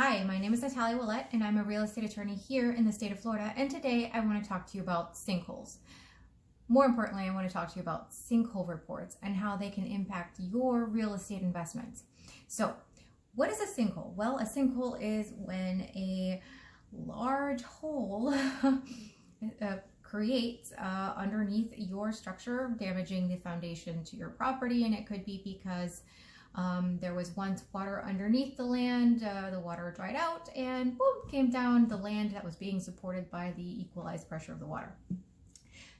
Hi, my name is Natalia, and I'm a real estate attorney here in the state of Florida. And today I want to talk to you about sinkholes. More importantly, I want to talk to you about sinkhole reports and how they can impact your real estate investments. So, what is a sinkhole? Well, a sinkhole is when a large hole creates underneath your structure, damaging the foundation to your property. And it could be because there was once water underneath the land, the water dried out, and boom, came down the land that was being supported by the equalized pressure of the water.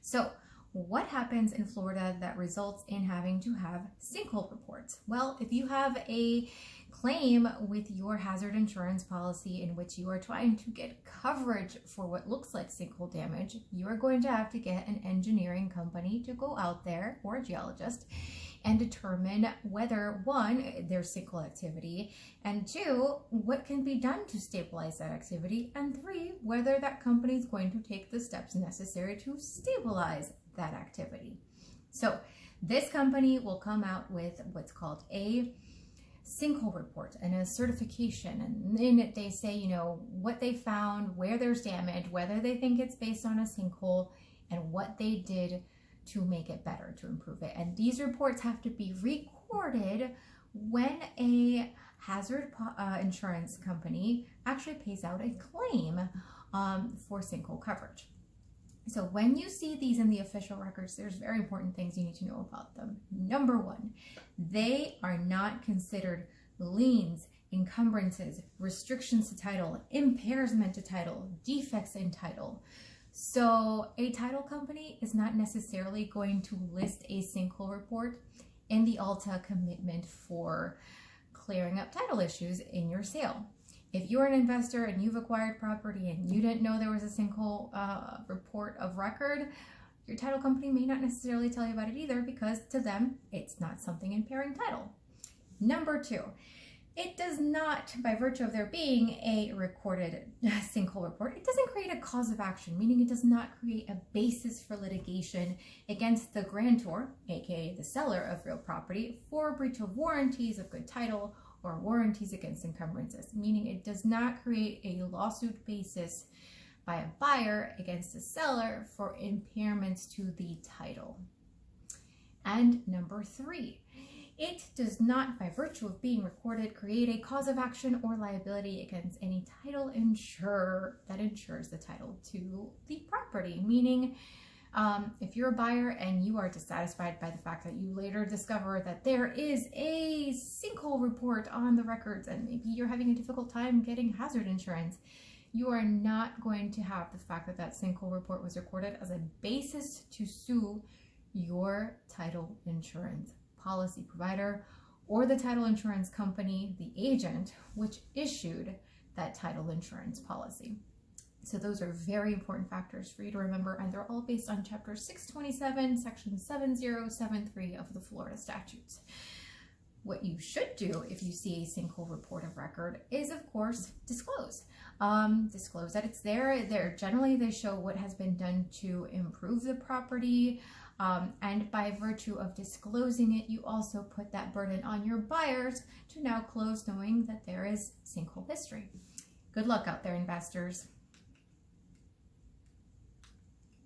So what happens in Florida that results in having to have sinkhole reports? Well, if you have a claim with your hazard insurance policy in which you are trying to get coverage for what looks like sinkhole damage, you are going to have to get an engineering company to go out there, or a geologist, and determine whether, one, there's sinkhole activity, and two, what can be done to stabilize that activity, and three, whether that company is going to take the steps necessary to stabilize that activity. So this company will come out with what's called a sinkhole report and a certification, and in it they say, what they found, where there's damage, whether they think it's based on a sinkhole, and what they did to make it better, to improve it. And these reports have to be recorded when a hazard insurance company actually pays out a claim for sinkhole coverage. So when you see these in the official records, there's very important things you need to know about them. Number one, they are not considered liens, encumbrances, restrictions to title, impairment to title, defects in title. So a title company is not necessarily going to list a sinkhole report in the ALTA commitment for clearing up title issues in your sale. If you're an investor and you've acquired property and you didn't know there was a sinkhole report of record, your title company may not necessarily tell you about it either, because to them, it's not something impairing title. Number two, it does not, by virtue of there being a recorded sinkhole report, it doesn't create a cause of action, meaning it does not create a basis for litigation against the grantor, aka the seller of real property, for breach of warranties of good title or warranties against encumbrances, meaning it does not create a lawsuit basis by a buyer against a seller for impairments to the title. And number three, it does not, by virtue of being recorded, create a cause of action or liability against any title insurer that insures the title to the property. Meaning, if you're a buyer and you are dissatisfied by the fact that you later discover that there is a sinkhole report on the records, and maybe you're having a difficult time getting hazard insurance, you are not going to have the fact that that sinkhole report was recorded as a basis to sue your title insurance policy provider or the title insurance company, the agent, which issued that title insurance policy. So those are very important factors for you to remember, and they're all based on Chapter 627, Section 7073 of the Florida statutes. What you should do if you see a sinkhole report of record is, of course, disclose. Disclose that it's there. Generally, they show what has been done to improve the property, and by virtue of disclosing it, you also put that burden on your buyers to now close, knowing that there is sinkhole history. Good luck out there, investors.